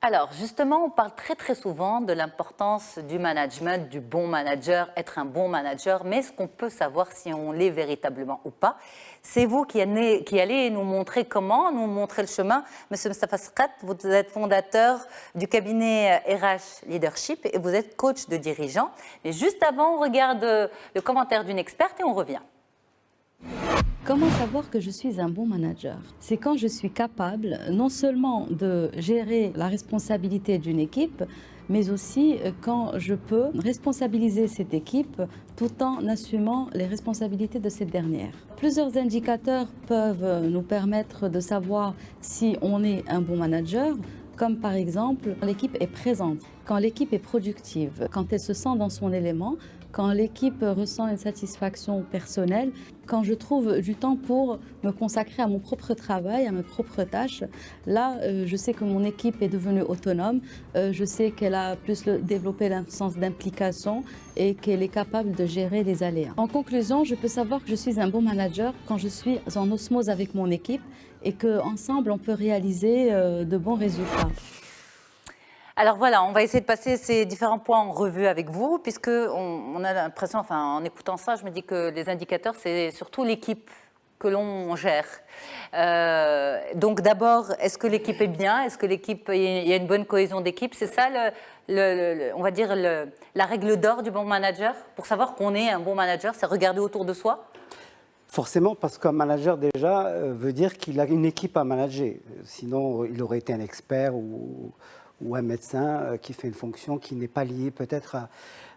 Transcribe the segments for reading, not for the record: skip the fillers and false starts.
Alors, justement, on parle très souvent de l'importance du management, du bon manager, être un bon manager, mais est-ce qu'on peut savoir si on l'est véritablement ou pas? C'est vous qui allez nous montrer comment, nous montrer le chemin. Monsieur Mostafa Skat, vous êtes fondateur du cabinet RH Leadership et vous êtes coach de dirigeants. Mais juste avant, on regarde le commentaire d'une experte et on revient. Comment savoir que je suis un bon manager? C'est quand je suis capable non seulement de gérer la responsabilité d'une équipe, mais aussi quand je peux responsabiliser cette équipe tout en assumant les responsabilités de cette dernière. Plusieurs indicateurs peuvent nous permettre de savoir si on est un bon manager, comme par exemple quand l'équipe est présente, quand l'équipe est productive, quand elle se sent dans son élément, quand l'équipe ressent une satisfaction personnelle, quand je trouve du temps pour me consacrer à mon propre travail, à mes propres tâches. Là, je sais que mon équipe est devenue autonome, je sais qu'elle a plus développé un sens d'implication et qu'elle est capable de gérer les aléas. En conclusion, je peux savoir que je suis un bon manager quand je suis en osmose avec mon équipe et qu'ensemble, on peut réaliser de bons résultats. Alors voilà, on va essayer de passer ces différents points en revue avec vous, puisque on a l'impression, enfin en écoutant ça, je me dis que les indicateurs, c'est surtout l'équipe que l'on gère. Donc d'abord, est-ce que l'équipe est bien? Est-ce que l'équipe, il y a une bonne cohésion d'équipe? C'est ça, on va dire, la règle d'or du bon manager? Pour savoir qu'on est un bon manager, c'est regarder autour de soi? Forcément, parce qu'un manager déjà veut dire qu'il a une équipe à manager. Sinon, il aurait été un expert ou un médecin qui fait une fonction qui n'est pas liée peut-être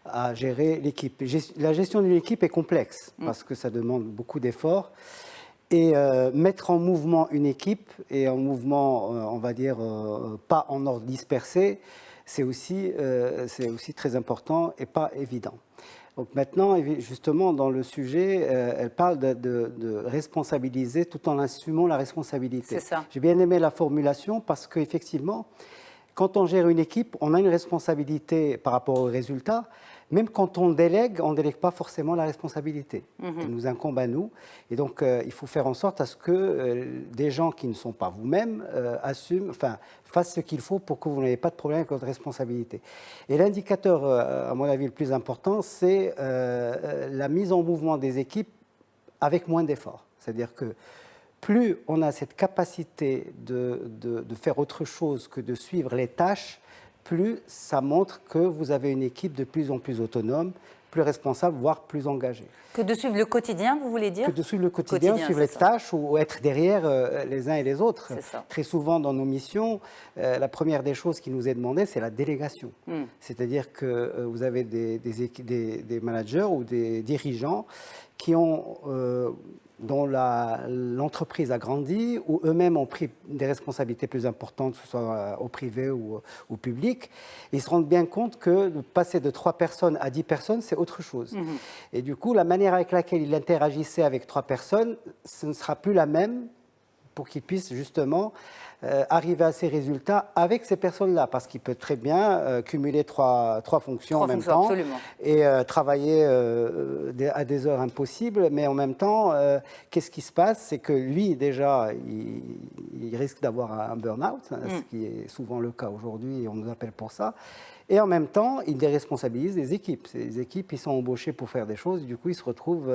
à gérer l'équipe. La gestion d'une équipe est complexe parce que ça demande beaucoup d'efforts. Et mettre en mouvement une équipe, et en mouvement, on va dire, pas en ordre dispersé, c'est aussi très important et pas évident. Donc maintenant, justement, dans le sujet, elle parle de responsabiliser tout en assumant la responsabilité. C'est ça. J'ai bien aimé la formulation parce qu'effectivement, quand on gère une équipe, on a une responsabilité par rapport aux résultats. Même quand on ne délègue pas forcément la responsabilité. Elle nous incombe à nous. Et donc, il faut faire en sorte à ce que des gens qui ne sont pas vous-même fassent ce qu'il faut pour que vous n'ayez pas de problème avec votre responsabilité. Et l'indicateur, à mon avis, le plus important, c'est la mise en mouvement des équipes avec moins d'efforts. C'est-à-dire que plus on a cette capacité de faire autre chose que de suivre les tâches, plus ça montre que vous avez une équipe de plus en plus autonome, plus responsable, voire plus engagée. Que de suivre le quotidien, vous voulez dire? Que de suivre le quotidien suivre les tâches ou être derrière les uns et les autres. Très souvent dans nos missions, la première des choses qui nous est demandée, c'est la délégation. C'est-à-dire que vous avez des managers ou des dirigeants qui ont... dont l'entreprise a grandi, ou eux-mêmes ont pris des responsabilités plus importantes, que ce soit au privé ou au public, ils se rendent bien compte que de passer de 3 personnes à 10 personnes, c'est autre chose. Et du coup, la manière avec laquelle il interagissait avec 3 personnes, ce ne sera plus la même pour qu'ils puissent justement arriver à ces résultats avec ces personnes-là, parce qu'il peut très bien cumuler trois fonctions en même temps absolument. Et travailler à des heures impossibles, mais en même temps, qu'est-ce qui se passe? C'est que lui, déjà, il risque d'avoir un burn-out, ce qui est souvent le cas aujourd'hui, et on nous appelle pour ça. Et en même temps, il déresponsabilise les équipes. Ces équipes, ils sont embauchés pour faire des choses, du coup, ils se retrouvent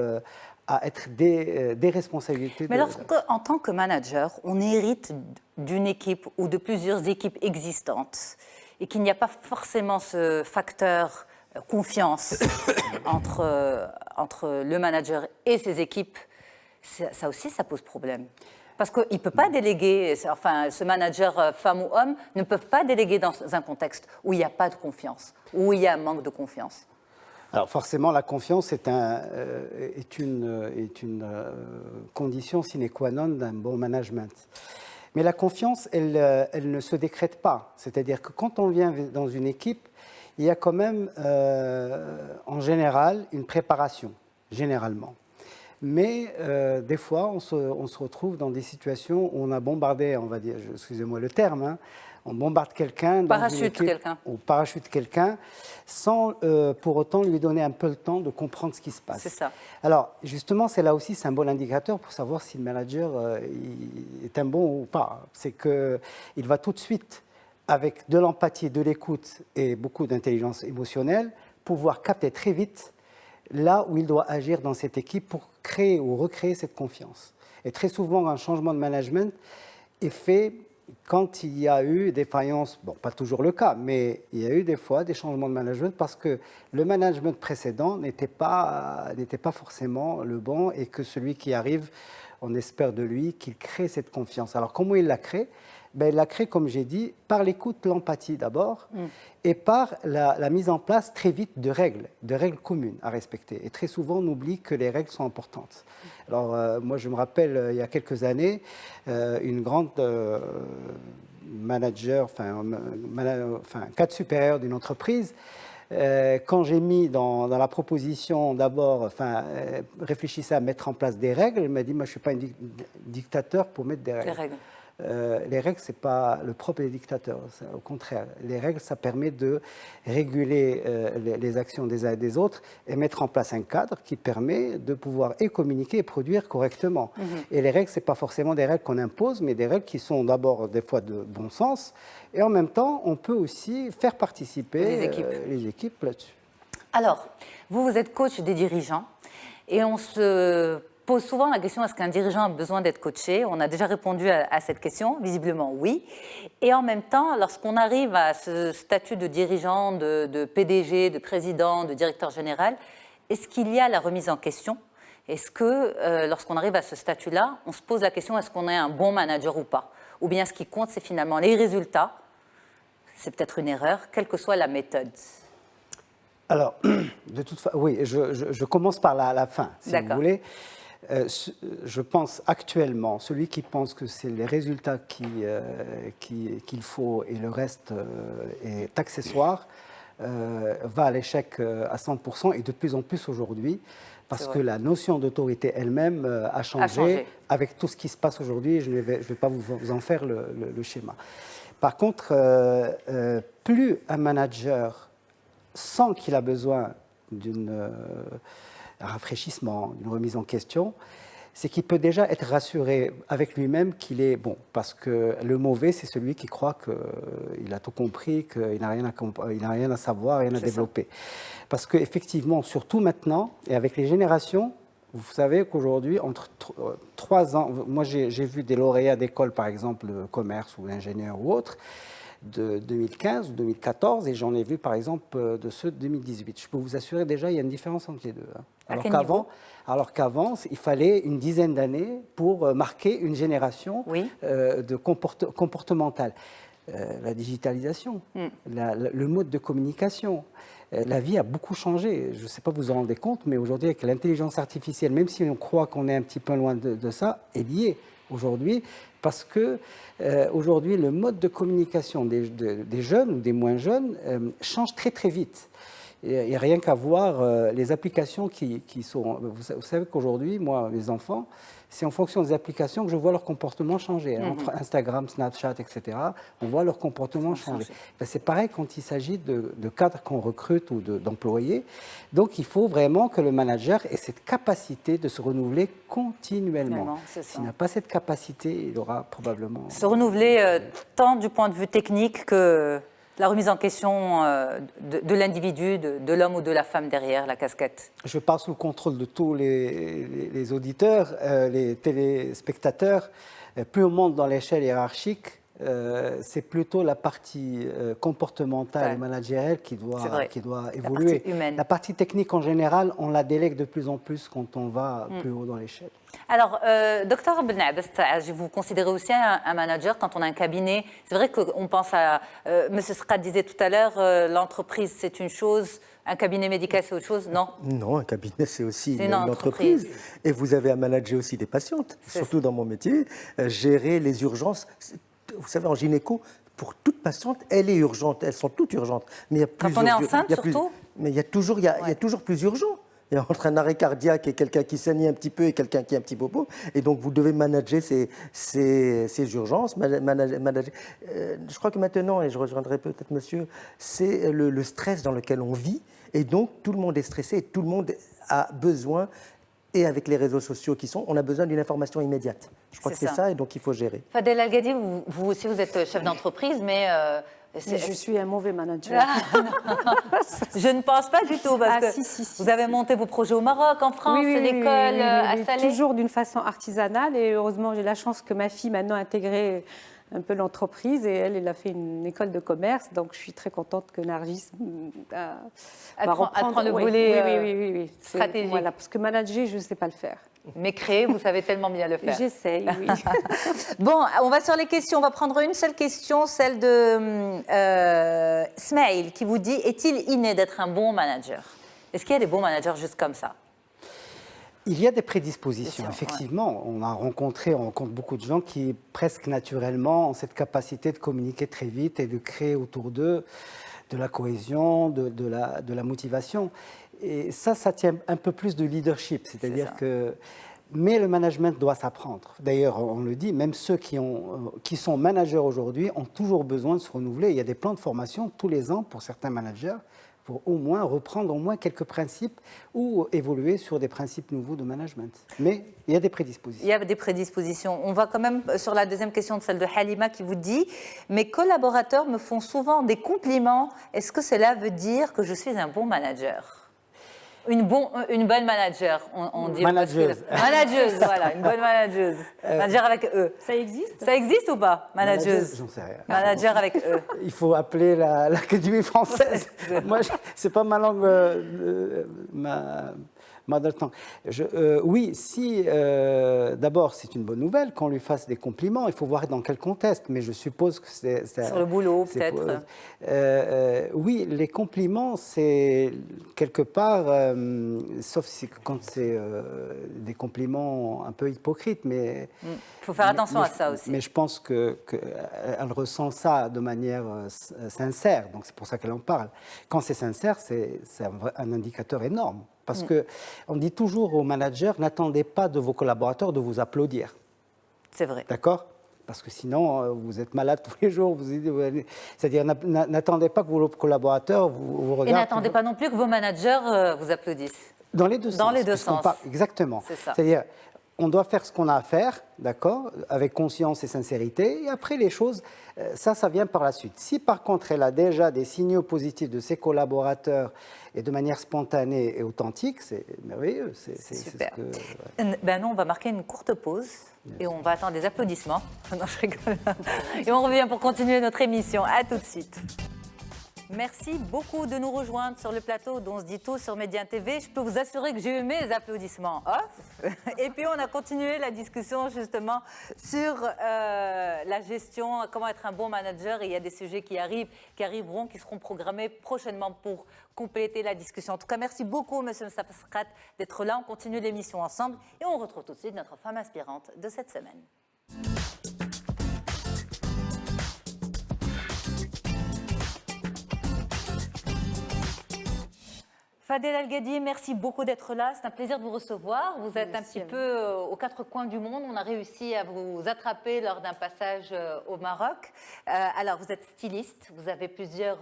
à être des responsabilités. Mais lorsqu'en tant que manager, on hérite d'une équipe ou de plusieurs équipes existantes et qu'il n'y a pas forcément ce facteur confiance entre le manager et ses équipes, ça aussi, ça pose problème. Parce qu'il ne peut pas déléguer, enfin, ce manager, femme ou homme, ne peuvent pas déléguer dans un contexte où il n'y a pas de confiance, où il y a un manque de confiance. Alors forcément, la confiance est une condition sine qua non d'un bon management. Mais la confiance, elle ne se décrète pas. C'est-à-dire que quand on vient dans une équipe, il y a quand même, en général, une préparation, généralement. Mais des fois, on se retrouve dans des situations où on a bombardé, on va dire, excusez-moi le terme, hein, on bombarde quelqu'un, on parachute quelqu'un, sans pour autant lui donner un peu le temps de comprendre ce qui se passe. C'est ça. Alors, justement, c'est là aussi, c'est un bon indicateur pour savoir si le manager est un bon ou pas. C'est qu'il va tout de suite avec de l'empathie, de l'écoute et beaucoup d'intelligence émotionnelle, pouvoir capter très vite là où il doit agir dans cette équipe pour créer ou recréer cette confiance. Et très souvent, un changement de management est fait quand il y a eu des faillances, bon, pas toujours le cas, mais il y a eu des fois des changements de management parce que le management précédent n'était pas forcément le bon et que celui qui arrive, on espère de lui qu'il crée cette confiance. Alors, comment il la crée? Ben, il la crée, comme j'ai dit, par l'écoute, l'empathie d'abord, et par la mise en place très vite de règles communes à respecter. Et très souvent, on oublie que les règles sont importantes. Alors, moi, je me rappelle, il y a quelques années, une grande manager, cadre supérieur d'une entreprise, quand j'ai mis dans la proposition d'abord, réfléchissez à mettre en place des règles, elle m'a dit, moi je ne suis pas un dictateur pour mettre des règles. Les règles, ce n'est pas le propre des dictateurs, au contraire. Les règles, ça permet de réguler les actions des uns et des autres et mettre en place un cadre qui permet de pouvoir et communiquer et produire correctement. Et les règles, ce n'est pas forcément des règles qu'on impose, mais des règles qui sont d'abord des fois de bon sens. Et en même temps, on peut aussi faire participer les équipes là-dessus. Alors, vous êtes coach des dirigeants et on se pose souvent la question, est-ce qu'un dirigeant a besoin d'être coaché? On a déjà répondu à cette question, visiblement oui. Et en même temps, lorsqu'on arrive à ce statut de dirigeant, de PDG, de président, de directeur général, est-ce qu'il y a la remise en question? Est-ce que lorsqu'on arrive à ce statut-là, on se pose la question, est-ce qu'on est un bon manager ou pas? Ou bien ce qui compte, c'est finalement les résultats? C'est peut-être une erreur, quelle que soit la méthode. Alors, de toute façon, oui, je commence par la fin, si vous voulez. Je pense actuellement, celui qui pense que c'est les résultats qu'il faut et le reste est accessoire, va à l'échec à 100% et de plus en plus aujourd'hui, parce que la notion d'autorité elle-même a changé avec tout ce qui se passe aujourd'hui. Je ne vais pas vous en faire le schéma. Par contre, plus un manager sent qu'il a besoin d'un rafraîchissement, d'une remise en question, c'est qu'il peut déjà être rassuré avec lui-même qu'il est bon. Parce que le mauvais, c'est celui qui croit qu'il a tout compris, qu'il n'a rien à savoir, rien à développer. Parce qu'effectivement, surtout maintenant, et avec les générations, vous savez qu'aujourd'hui, entre 3 ans, moi j'ai vu des lauréats d'école, par exemple, de commerce ou d'ingénieur ou autre, de 2015 ou 2014, et j'en ai vu par exemple de ceux de 2018. Je peux vous assurer déjà, il y a une différence entre les deux. Alors qu'avant, il fallait une dizaine d'années pour marquer une génération de comportementale. La digitalisation, le mode de communication, la vie a beaucoup changé. Je ne sais pas si vous en rendez compte, mais aujourd'hui, avec l'intelligence artificielle, même si on croit qu'on est un petit peu loin de ça, est lié aujourd'hui. Parce que aujourd'hui, le mode de communication des jeunes ou des moins jeunes change très très vite. Il n'y a rien qu'à voir les applications qui sont... Vous savez qu'aujourd'hui, moi, les enfants, c'est en fonction des applications que je vois leur comportement changer. Entre Instagram, Snapchat, etc., on voit leur comportement changer. Ben, c'est pareil quand il s'agit de cadres qu'on recrute ou d'employés. Donc, il faut vraiment que le manager ait cette capacité de se renouveler continuellement. S'il n'a pas cette capacité, il aura probablement... Se renouveler tant du point de vue technique que la remise en question de l'individu, de l'homme ou de la femme derrière la casquette. Je parle sous le contrôle de tous les auditeurs, les téléspectateurs. Plus on monte dans l'échelle hiérarchique, c'est plutôt la partie comportementale et managériale qui doit évoluer. La partie technique en général, on la délègue de plus en plus quand on va plus haut dans l'échelle. Alors, docteur Benabès, vous considérez aussi un manager quand on a un cabinet. C'est vrai qu'on pense à... M. Srad disait tout à l'heure, l'entreprise c'est une chose, un cabinet médical c'est autre chose, non? Non, un cabinet c'est aussi une entreprise. Et vous avez à manager aussi des patientes, surtout dans mon métier, gérer les urgences. Vous savez, en gynéco, pour toute patiente, elle est urgente, elles sont toutes urgentes. Mais il y a quand on est enceinte, surtout. Mais il y a toujours plus urgent. Il y a entre un arrêt cardiaque et quelqu'un qui saigne un petit peu et quelqu'un qui a un petit bobo. Et donc, vous devez manager ces urgences. Je crois que maintenant, et je rejoindrai peut-être monsieur, c'est le stress dans lequel on vit. Et donc, tout le monde est stressé et tout le monde a besoin et avec les réseaux sociaux on a besoin d'une information immédiate. Je crois que c'est ça, et donc il faut gérer. Fadel Al-Ghadi, vous aussi, vous êtes chef d'entreprise, mais je suis un mauvais manager. Je ne pense pas du tout, parce que vous avez monté vos projets au Maroc, en France, l'école à Salé. Toujours d'une façon artisanale, et heureusement, j'ai la chance que ma fille maintenant a intégré un peu l'entreprise, et elle a fait une école de commerce, donc je suis très contente que Nargis va reprendre le volet oui. stratégique. Voilà, parce que manager, je ne sais pas le faire. Mais créer, vous savez tellement bien le faire. J'essaye, oui. Bon, on va sur les questions. On va prendre une seule question, celle de Smaïl, qui vous dit, est-il inné d'être un bon manager? Est-ce qu'il y a des bons managers juste comme ça? Il y a des prédispositions, effectivement. On rencontre beaucoup de gens qui, presque naturellement, ont cette capacité de communiquer très vite et de créer autour d'eux de la cohésion, de la motivation. Et ça tient un peu plus de leadership, c'est-à-dire que... Mais le management doit s'apprendre. D'ailleurs, on le dit, même ceux qui sont managers aujourd'hui ont toujours besoin de se renouveler. Il y a des plans de formation tous les ans pour certains managers, pour au moins reprendre au moins quelques principes ou évoluer sur des principes nouveaux de management. Mais il y a des prédispositions. Il y a des prédispositions. On va quand même sur la deuxième question, de celle de Halima, qui vous dit « Mes collaborateurs me font souvent des compliments. Est-ce que cela veut dire que je suis un bon manager ?» Une bonne manager, on dit. Manageuse. Manageuse, voilà, une bonne manageuse. Manager avec E. Ça existe? Ça existe ou pas? Manageuse. J'en sais rien. Manager avec E. Il faut appeler l'Académie française. Moi, c'est pas ma langue, mother tongue. Oui, si d'abord c'est une bonne nouvelle qu'on lui fasse des compliments, il faut voir dans quel contexte, mais je suppose que c'est sur le boulot peut-être. Oui, les compliments, c'est quelque part, sauf si, quand c'est des compliments un peu hypocrites, mais il faut faire attention à ça aussi. Mais je pense qu'elle ressent ça de manière sincère, donc c'est pour ça qu'elle en parle. Quand c'est sincère, c'est un indicateur énorme. Parce qu'on dit toujours aux managers, n'attendez pas de vos collaborateurs de vous applaudir. C'est vrai. D'accord? Parce que sinon, vous êtes malade tous les jours. C'est-à-dire, n'attendez pas que vos collaborateurs vous regardent. Et n'attendez pas non plus que vos managers vous applaudissent. Dans les deux sens. Dans les deux sens. Exactement. C'est ça. C'est-à-dire, on doit faire ce qu'on a à faire, d'accord, avec conscience et sincérité. Et après, les choses, ça vient par la suite. Si par contre, elle a déjà des signaux positifs de ses collaborateurs et de manière spontanée et authentique, c'est merveilleux. C'est super. Ben nous, on va marquer une courte pause et on va attendre des applaudissements. Non, je rigole. Et on revient pour continuer notre émission. À tout de suite. Merci beaucoup de nous rejoindre sur le plateau d'On se dit tout sur Média TV. Je peux vous assurer que j'ai eu mes applaudissements off. Et puis on a continué la discussion justement sur la gestion, comment être un bon manager. Et il y a des sujets qui arriveront, qui seront programmés prochainement pour compléter la discussion. En tout cas, merci beaucoup, Monsieur Moustapha Skrat, d'être là. On continue l'émission ensemble et on retrouve tout de suite notre femme inspirante de cette semaine. Fadel Al-Ghadi, merci beaucoup d'être là. C'est un plaisir de vous recevoir. Vous êtes un petit peu aux quatre coins du monde. On a réussi à vous attraper lors d'un passage au Maroc. Alors, vous êtes styliste. Vous avez plusieurs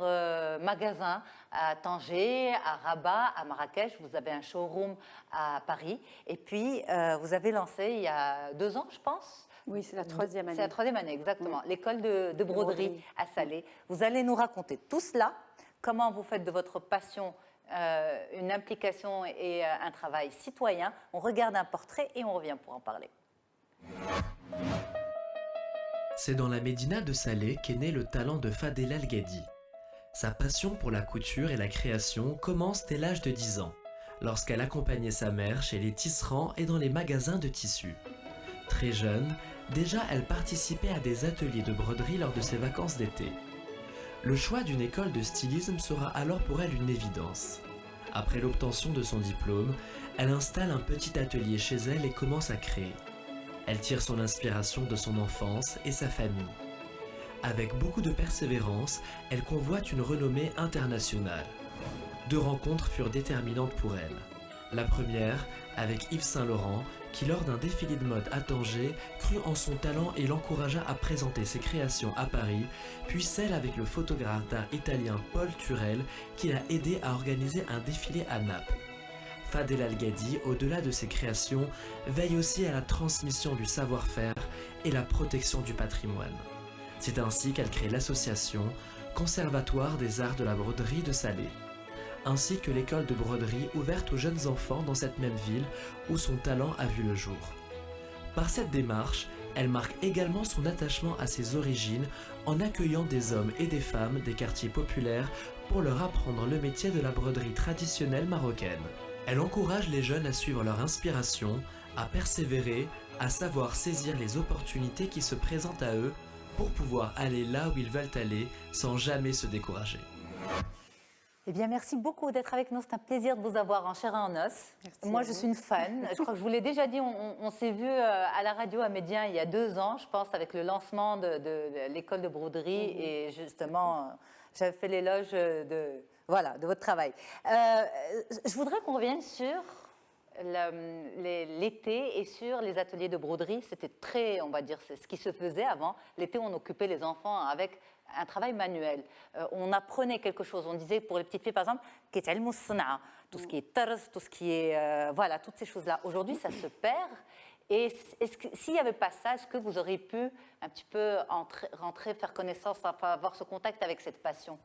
magasins à Tanger, à Rabat, à Marrakech. Vous avez un showroom à Paris. Et puis, vous avez lancé il y a 2 ans, je pense. Oui, c'est la 3e année. C'est la 3e année, exactement. Oui. L'école de broderie à Salé. Vous allez nous raconter tout cela, comment vous faites de votre passion une implication et un travail citoyen. On regarde un portrait et on revient pour en parler. C'est dans la médina de Salé qu'est né le talent de Fadel Al-Ghadi. Sa passion pour la couture et la création commence dès l'âge de 10 ans, lorsqu'elle accompagnait sa mère chez les tisserands et dans les magasins de tissus. Très jeune, déjà elle participait à des ateliers de broderie lors de ses vacances d'été. Le choix d'une école de stylisme sera alors pour elle une évidence. Après l'obtention de son diplôme, elle installe un petit atelier chez elle et commence à créer. Elle tire son inspiration de son enfance et sa famille. Avec beaucoup de persévérance, elle convoite une renommée internationale. 2 rencontres furent déterminantes pour elle. La première avec Yves Saint Laurent, qui lors d'un défilé de mode à Tanger, crut en son talent et l'encouragea à présenter ses créations à Paris, puis celle avec le photographe d'art italien Paul Turel, qui l'a aidé à organiser un défilé à Naples. Fadel Al-Gadi, au-delà de ses créations, veille aussi à la transmission du savoir-faire et la protection du patrimoine. C'est ainsi qu'elle crée l'association Conservatoire des Arts de la Broderie de Salé, ainsi que l'école de broderie ouverte aux jeunes enfants dans cette même ville où son talent a vu le jour. Par cette démarche, elle marque également son attachement à ses origines en accueillant des hommes et des femmes des quartiers populaires pour leur apprendre le métier de la broderie traditionnelle marocaine. Elle encourage les jeunes à suivre leur inspiration, à persévérer, à savoir saisir les opportunités qui se présentent à eux pour pouvoir aller là où ils veulent aller sans jamais se décourager. Eh bien, merci beaucoup d'être avec nous. C'est un plaisir de vous avoir en chair et en os. Merci. Moi, je suis une fan. Je crois que je vous l'ai déjà dit, on s'est vu à la radio à Médien il y a 2 ans, je pense, avec le lancement de l'école de broderie. Et justement, j'avais fait l'éloge de votre travail. Je voudrais qu'on revienne sur l'été et sur les ateliers de broderie. C'était très, on va dire, c'est ce qui se faisait avant. L'été, on occupait les enfants avec un travail manuel. On apprenait quelque chose. On disait pour les petites filles, par exemple, tout ce qui est tarz, tout ce qui est... voilà, toutes ces choses-là. Aujourd'hui, ça se perd. Et s'il n'y avait pas ça, est-ce que vous auriez pu un petit peu rentrer, faire connaissance, enfin, avoir ce contact avec cette passion?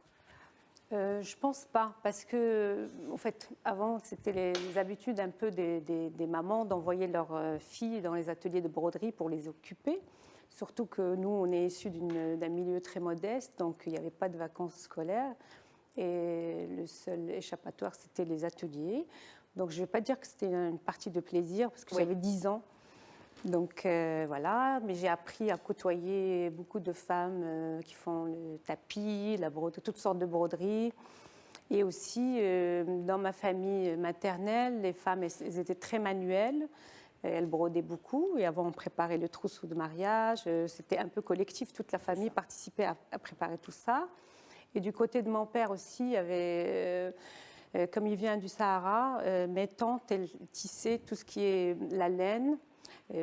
Je pense pas, parce que, en fait, avant, c'était les habitudes un peu des mamans d'envoyer leurs filles dans les ateliers de broderie pour les occuper. Surtout que nous, on est issus d'un milieu très modeste, donc il n'y avait pas de vacances scolaires. Et le seul échappatoire, c'était les ateliers. Donc je ne vais pas dire que c'était une partie de plaisir, parce que j'avais 10 ans. Donc voilà, mais j'ai appris à côtoyer beaucoup de femmes qui font le tapis, la broderie, toutes sortes de broderies. Et aussi, dans ma famille maternelle, les femmes, elles étaient très manuelles. Elles brodaient beaucoup. Et avant, on préparait le trousseau de mariage. C'était un peu collectif. Toute la famille participait à préparer tout ça. Et du côté de mon père aussi, il y avait... comme il vient du Sahara, mes tantes, elles tissaient tout ce qui est la laine.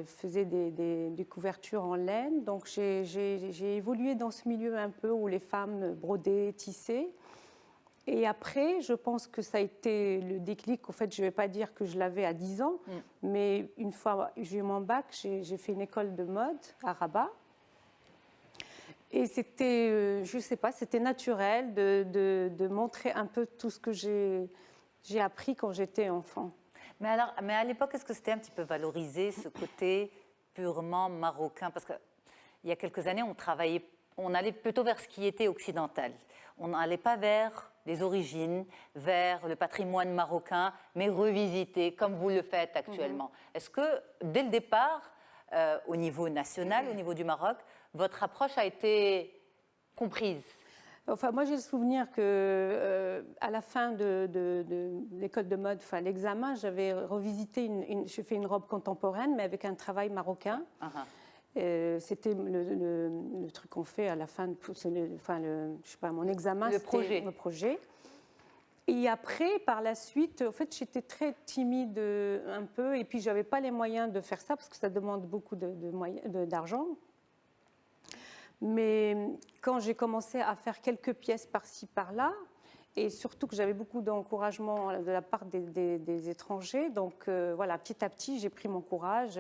Faisait des couvertures en laine. Donc j'ai évolué dans ce milieu un peu où les femmes brodaient, tissaient. Et après, je pense que ça a été le déclic. En fait, je ne vais pas dire que je l'avais à 10 ans, mais une fois j'ai eu mon bac, j'ai fait une école de mode à Rabat. Et c'était, je ne sais pas, c'était naturel de montrer un peu tout ce que j'ai appris quand j'étais enfant. Mais à l'époque, est-ce que c'était un petit peu valorisé, ce côté purement marocain? Parce qu'il y a quelques années, on allait plutôt vers ce qui était occidental. On n'allait pas vers les origines, vers le patrimoine marocain, mais revisité, comme vous le faites actuellement. Est-ce que, dès le départ, au niveau national, au niveau du Maroc, votre approche a été comprise? Enfin, moi, j'ai le souvenir que à la fin de l'école de mode, enfin l'examen, j'avais revisité, j'ai fait une robe contemporaine, mais avec un travail marocain. C'était le truc qu'on fait à la fin, je sais pas, mon examen, c'était le projet. Et après, par la suite, en fait, j'étais très timide un peu, et puis j'avais pas les moyens de faire ça parce que ça demande beaucoup d'argent. Mais quand j'ai commencé à faire quelques pièces par-ci, par-là, et surtout que j'avais beaucoup d'encouragement de la part des étrangers, donc voilà, petit à petit, j'ai pris mon courage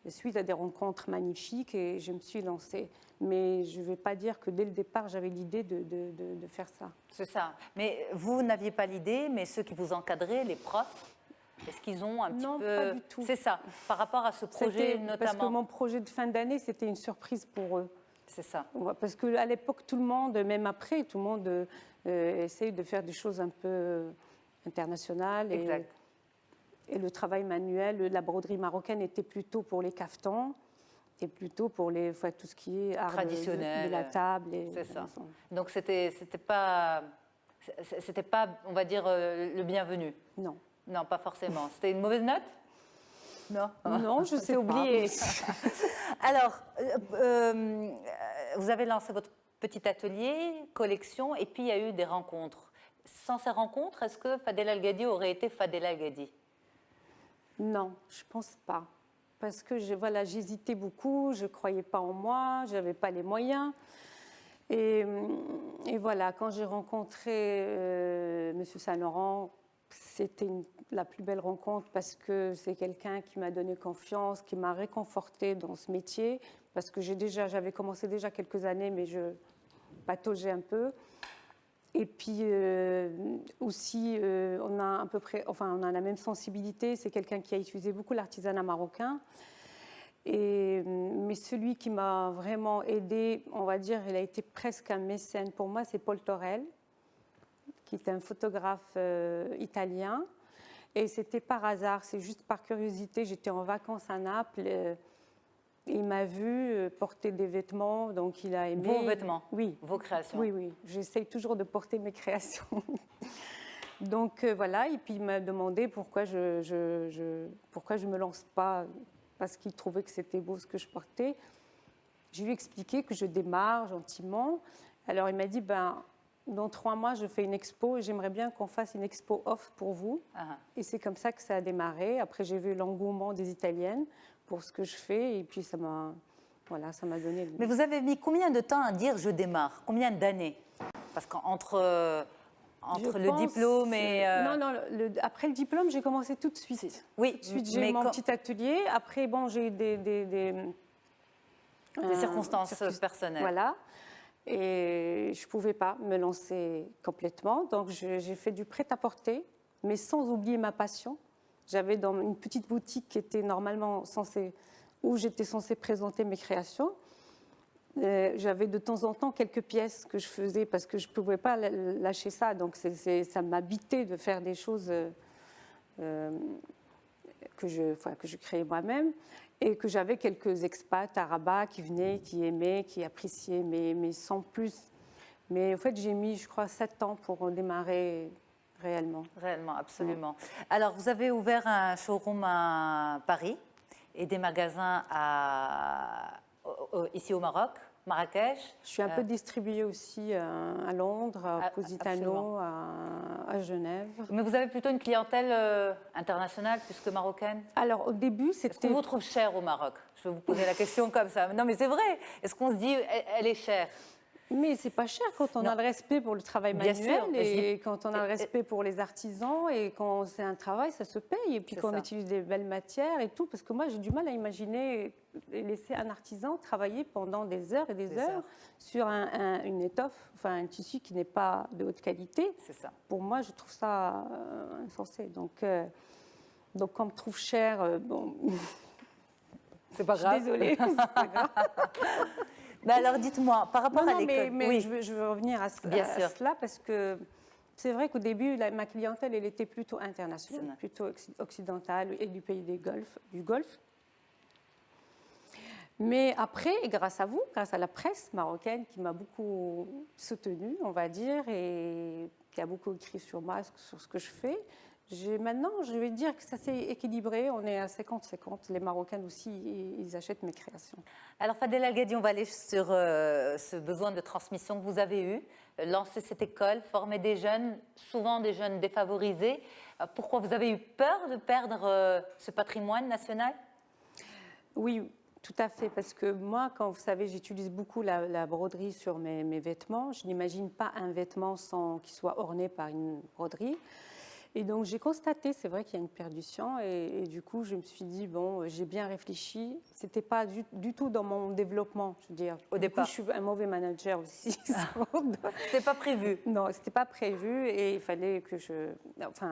suite à des rencontres magnifiques et je me suis lancée. Mais je ne vais pas dire que dès le départ, j'avais l'idée de faire ça. C'est ça. Mais vous n'aviez pas l'idée, mais ceux qui vous encadraient, les profs, est-ce qu'ils ont un petit peu... Non, pas du tout. C'est ça, par rapport à ce projet notamment. Parce que mon projet de fin d'année, c'était une surprise pour eux. C'est ça. Parce qu'à l'époque, tout le monde, même après, tout le monde essaye de faire des choses un peu internationales. Exact. Et le travail manuel, la broderie marocaine était plutôt pour les caftans et plutôt pour tout ce qui est art traditionnel, de la table. C'est ça. Donc c'était pas, on va dire, le bienvenu. Non. Non, pas forcément. C'était une mauvaise note? Non. Non, je sais oublié. Alors, vous avez lancé votre petit atelier, collection, et puis il y a eu des rencontres. Sans ces rencontres, est-ce que Fadel Al-Gadi aurait été Fadel Al-Gadi? Non, je ne pense pas. Parce que j'hésitais beaucoup, je ne croyais pas en moi, je n'avais pas les moyens. Et voilà, quand j'ai rencontré M. Saint-Laurent, c'était la plus belle rencontre parce que c'est quelqu'un qui m'a donné confiance, qui m'a réconfortée dans ce métier, parce que j'avais commencé déjà quelques années, mais je pataugeais un peu. Et puis aussi, on a à peu près, enfin, on a la même sensibilité. C'est quelqu'un qui a utilisé beaucoup l'artisanat marocain. Mais celui qui m'a vraiment aidée, on va dire, il a été presque un mécène pour moi, c'est Paul Torel, qui est un photographe italien. Et c'était par hasard, c'est juste par curiosité. J'étais en vacances à Naples. Il m'a vu porter des vêtements, donc il a aimé. Vos vêtements? Oui. Vos créations? Oui, oui. J'essaye toujours de porter mes créations. Donc voilà, et puis il m'a demandé pourquoi je me lance pas, parce qu'il trouvait que c'était beau ce que je portais. Je lui ai expliqué que je démarre gentiment. Alors il m'a dit, dans 3 mois, je fais une expo et j'aimerais bien qu'on fasse une expo off pour vous. Et c'est comme ça que ça a démarré. Après, j'ai vu l'engouement des Italiennes pour ce que je fais et puis ça m'a donné... Mais vous avez mis combien de temps à dire « je démarre » ? Combien d'années ? Parce qu'entre le diplôme et... Non, après le diplôme, j'ai commencé tout de suite. Oui, tout de suite, j'ai eu mon petit atelier. Après, j'ai eu des circonstances personnelles. Voilà. Et je ne pouvais pas me lancer complètement. Donc, j'ai fait du prêt-à-porter, mais sans oublier ma passion. J'avais dans une petite boutique qui était normalement où j'étais censée présenter mes créations. J'avais de temps en temps quelques pièces que je faisais parce que je ne pouvais pas lâcher ça. Donc, ça m'habitait de faire des choses que je créais moi-même. Et que j'avais quelques expats à Rabat qui venaient, qui aimaient, qui appréciaient, mais sans plus. Mais en fait, j'ai mis, je crois, 7 ans pour démarrer réellement. Réellement, absolument. Alors, vous avez ouvert un showroom à Paris et des magasins ici au Maroc, Marrakech. Je suis un peu distribuée aussi à Londres, à Positano, à Genève. Mais vous avez plutôt une clientèle internationale plus que marocaine? Alors, au début, c'était... Est-ce qu'on vous trouve cher au Maroc? Je vais vous poser la question comme ça. Non, mais c'est vrai. Est-ce qu'on se dit, elle est chère? Mais c'est pas cher quand on a le respect pour le travail manuel et quand on a le respect pour les artisans et quand c'est un travail, ça se paye et puis qu'on utilise des belles matières et tout. Parce que moi, j'ai du mal à imaginer laisser un artisan travailler pendant des heures et des heures sur une étoffe, enfin un tissu qui n'est pas de haute qualité. C'est ça. Pour moi, je trouve ça insensé. Donc quand on me trouve cher, bon... C'est pas grave. Je suis désolée, c'est pas grave. Mais alors, dites-moi, par rapport à l'école... Mais oui. je veux revenir à cela parce que c'est vrai qu'au début, ma clientèle, elle était plutôt internationale, plutôt occidentale et du pays du Golfe. Mais après, et grâce à vous, grâce à la presse marocaine qui m'a beaucoup soutenue, on va dire, et qui a beaucoup écrit sur moi, sur ce que je fais, maintenant, je vais dire que ça s'est équilibré. On est à 50-50. Les Marocains aussi, ils achètent mes créations. Alors, Fadel Algadi, on va aller sur ce besoin de transmission que vous avez eu. Lancer cette école, former des jeunes, souvent des jeunes défavorisés. Pourquoi vous avez eu peur de perdre ce patrimoine national? Oui, tout à fait. Parce que moi, quand vous savez, j'utilise beaucoup la broderie sur mes vêtements. Je n'imagine pas un vêtement sans qu'il soit orné par une broderie. Et donc, j'ai constaté, c'est vrai qu'il y a une perdition. Et du coup, je me suis dit, bon, j'ai bien réfléchi. Ce n'était pas du tout dans mon développement, je veux dire. Au départ. Je suis un mauvais manager aussi. C'était pas prévu. Non, ce n'était pas prévu. Et il fallait que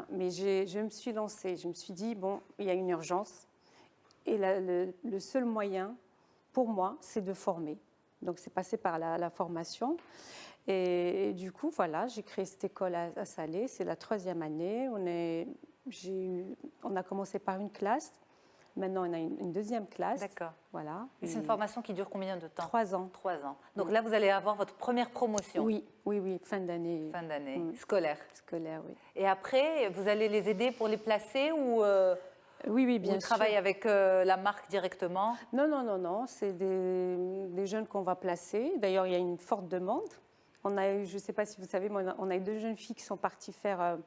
mais je me suis lancée. Je me suis dit, bon, il y a une urgence. Et le seul moyen, pour moi, c'est de former. Donc, c'est passé par la formation. Et du coup, voilà, j'ai créé cette école à Salé. C'est la 3e année. On a commencé par une classe. Maintenant, on a une 2e classe. D'accord. Voilà. Et c'est une formation qui dure combien de temps? 3 ans. 3 ans. Donc là, vous allez avoir votre première promotion. Oui, fin d'année. Fin d'année. Scolaire. Scolaire, oui. Et après, vous allez les aider pour les placer ou... Oui, bien sûr. Vous travaillez avec la marque directement? Non. C'est des jeunes qu'on va placer. D'ailleurs, il y a une forte demande. On a eu, je ne sais pas si vous savez, on a eu 2 jeunes filles qui sont parties faire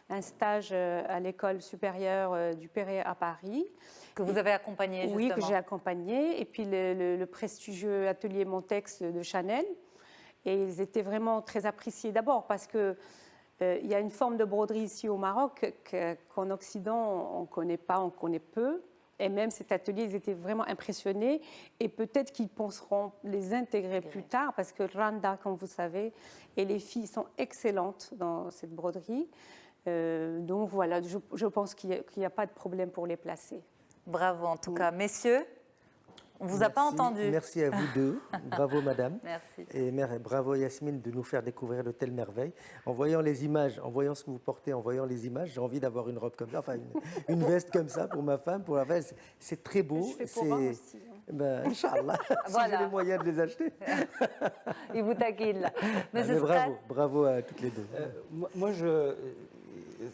un stage à l'école supérieure du Perret à Paris. Que vous avez accompagné, justement. Oui, que j'ai accompagné. Et puis le prestigieux atelier Montex de Chanel. Et ils étaient vraiment très appréciés. D'abord parce que Il y a une forme de broderie ici au Maroc qu'en Occident, on ne connaît pas, on connaît peu. Et même cet atelier, ils étaient vraiment impressionnés. Et peut-être qu'ils penseront les intégrer plus tard, parce que Randa, comme vous savez, et les filles sont excellentes dans cette broderie. Donc voilà, je pense qu'il n'y a pas de problème pour les placer. Bravo en tout cas. Messieurs, on ne vous a pas entendu. Merci à vous deux. Bravo madame. Merci. Et bravo Yasmine de nous faire découvrir de telles merveilles. En voyant les images, en voyant ce que vous portez, en voyant les images, j'ai envie d'avoir une robe comme ça, enfin une veste comme ça pour ma femme, pour la fête. C'est très beau. Je fais pour moi aussi. Ben, Inch'Allah, Voilà. si j'ai les moyens de les acheter. Il vous taquine là. Mais bravo à toutes les deux.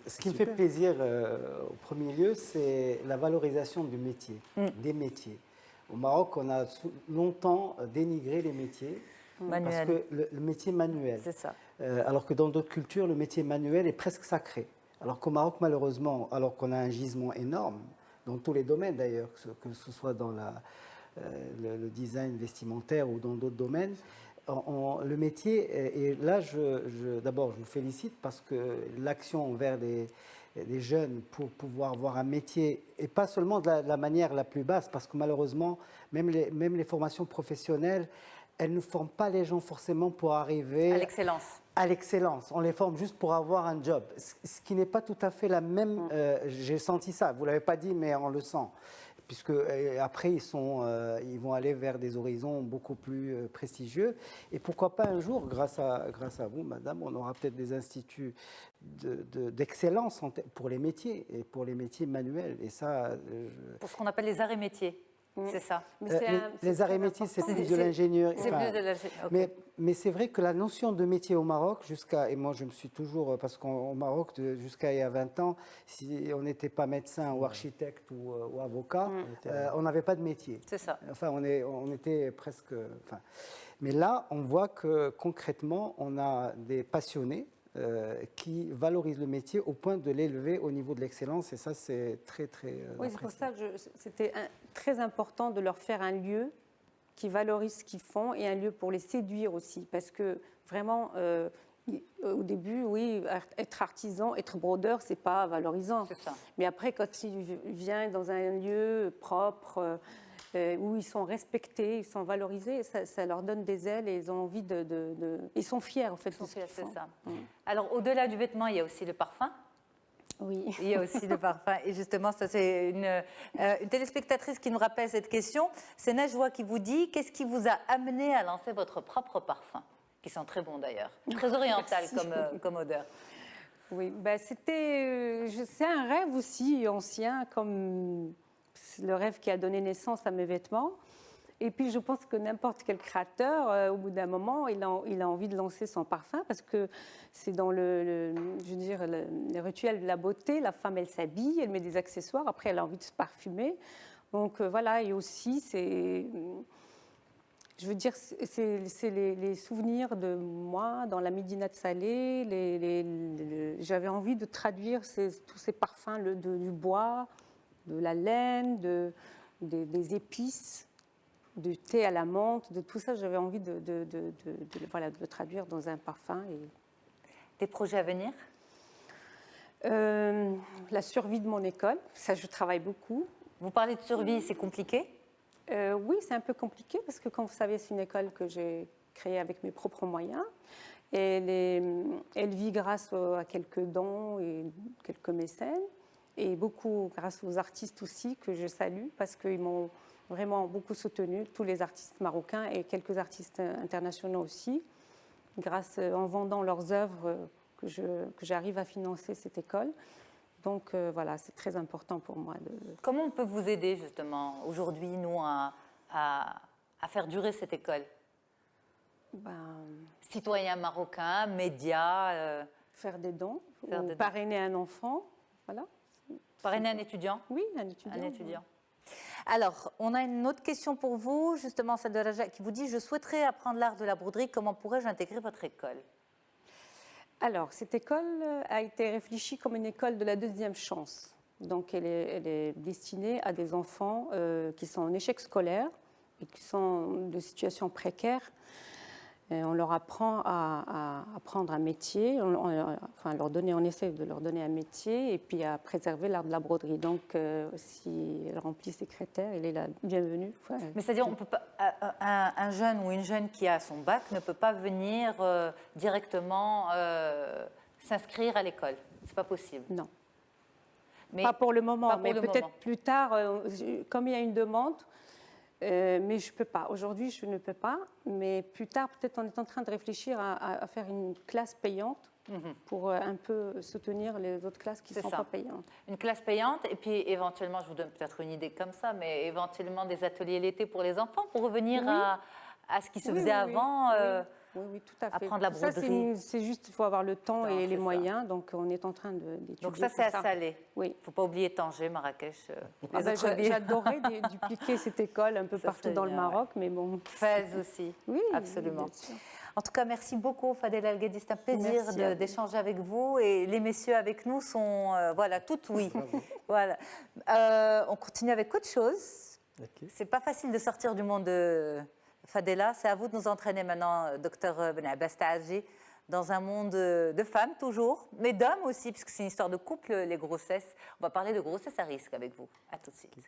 Ce qui me fait plaisir au premier lieu, c'est la valorisation du métier, des métiers. Au Maroc, on a longtemps dénigré les métiers, parce que le métier manuel. C'est ça. Alors que dans d'autres cultures, le métier manuel est presque sacré. Alors qu'au Maroc, malheureusement, alors qu'on a un gisement énorme, dans tous les domaines d'ailleurs, que ce soit dans le design vestimentaire ou dans d'autres domaines, le métier, et là, d'abord, je vous félicite parce que l'action envers des jeunes pour pouvoir avoir un métier, et pas seulement de la manière la plus basse, parce que malheureusement, même les formations professionnelles, elles ne forment pas les gens forcément pour arriver à l'excellence. On les forme juste pour avoir un job, ce qui n'est pas tout à fait la même... j'ai senti ça, vous ne l'avez pas dit, mais on le sent. Puisque après, ils vont aller vers des horizons beaucoup plus prestigieux. Et pourquoi pas un jour, grâce à vous, madame, on aura peut-être des instituts d'excellence pour les métiers, et pour les métiers manuels. Et ça... Pour ce qu'on appelle les arts et métiers. C'est ça. Les arts et métiers, c'est plus de l'ingénieur. C'est plus de l'ingénieur. Mais c'est vrai que la notion de métier au Maroc, et moi je me suis toujours, parce qu'au Maroc, jusqu'à il y a 20 ans, si on n'était pas médecin ou architecte ou avocat, on n'avait pas de métier. C'est ça. Enfin, on était presque... mais là, on voit que concrètement, on a des passionnés qui valorisent le métier au point de l'élever au niveau de l'excellence, et ça c'est très très oui, c'est pour ça que c'était très important de leur faire un lieu qui valorise ce qu'ils font et un lieu pour les séduire aussi, parce que vraiment au début, oui, être artisan, être brodeur, c'est pas valorisant. C'est ça. Mais après, quand il vient dans un lieu propre, où ils sont respectés, ils sont valorisés, ça leur donne des ailes et ils ont envie ils sont fiers en fait. Ils sont fiers, c'est ça. Alors au-delà du vêtement, il y a aussi le parfum. Oui. Il y a aussi le parfum. Et justement, ça c'est une téléspectatrice qui nous rappelle cette question. C'est Najwa qui vous dit, qu'est-ce qui vous a amené à lancer votre propre parfum, qui sent très bon d'ailleurs, très oriental comme odeur. Oui, c'est un rêve aussi ancien, comme le rêve qui a donné naissance à mes vêtements. Et puis, je pense que n'importe quel créateur, au bout d'un moment, il a envie de lancer son parfum, parce que c'est dans le rituel de la beauté. La femme, elle s'habille, elle met des accessoires, après, elle a envie de se parfumer. Donc, voilà, et aussi, je veux dire, c'est les souvenirs de moi dans la Médina de Salé. J'avais envie de traduire tous ces parfums du bois, de la laine, des épices, du thé à la menthe, de tout ça, j'avais envie de le traduire dans un parfum. Des projets à venir? La survie de mon école, ça je travaille beaucoup. Vous parlez de survie, c'est compliqué? Oui, c'est un peu compliqué parce que, comme vous savez, c'est une école que j'ai créée avec mes propres moyens. Et elle vit grâce à quelques dons et quelques mécènes. Et beaucoup grâce aux artistes aussi, que je salue, parce qu'ils m'ont vraiment beaucoup soutenu, tous les artistes marocains et quelques artistes internationaux aussi, en vendant leurs œuvres que j'arrive à financer cette école. Donc voilà, c'est très important pour moi. Comment on peut vous aider justement aujourd'hui, nous, à faire durer cette école? Citoyens marocains, médias... Faire des dons, ou parrainer un enfant, voilà. Parrainer un étudiant? Oui, un étudiant. Un étudiant. Alors, on a une autre question pour vous, justement celle de Raja, qui vous dit « Je souhaiterais apprendre l'art de la broderie, comment pourrais-je intégrer votre école ?» Alors, cette école a été réfléchie comme une école de la deuxième chance. Donc, elle est destinée à des enfants qui sont en échec scolaire et qui sont de situation précaire. On leur apprend à apprendre un métier, on essaie de leur donner un métier et puis à préserver l'art de la broderie. Donc, si elle remplit ces critères, elle est la bienvenue. Mais c'est-à-dire, on peut pas, un jeune ou une jeune qui a son bac ne peut pas venir directement s'inscrire à l'école. C'est pas possible. Non. Mais pas pour le moment, mais peut-être moment. plus tard, comme il y a une demande. Mais je ne peux pas. Aujourd'hui, je ne peux pas. Mais plus tard, peut-être on est en train de réfléchir à faire une classe payante pour un peu soutenir les autres classes qui ne sont pas payantes. Une classe payante et puis éventuellement, je vous donne peut-être une idée comme ça, mais éventuellement des ateliers l'été pour les enfants pour revenir à ce qui se faisait avant. Oui, tout à fait. Apprendre la broderie. C'est juste, il faut avoir le temps et les moyens. Donc, on est en train d'étudier. Donc ça, c'est à Salé. Oui. Il ne faut pas oublier Tanger, Marrakech. J'adorais dupliquer cette école un peu partout dans le Maroc, mais bon. Fès aussi. Oui, absolument. En tout cas, merci beaucoup, Fadel Al-Ghedi. C'est un plaisir d'échanger avec vous. Et les messieurs avec nous sont, tout oui. Voilà. On continue avec autre chose. Okay. C'est pas facile de sortir du monde de Fadela. C'est à vous de nous entraîner maintenant, docteur Ben Abbas Taagi, dans un monde de femmes toujours, mais d'hommes aussi, puisque c'est une histoire de couple, les grossesses. On va parler de grossesse à risque avec vous. À tout de suite. Okay.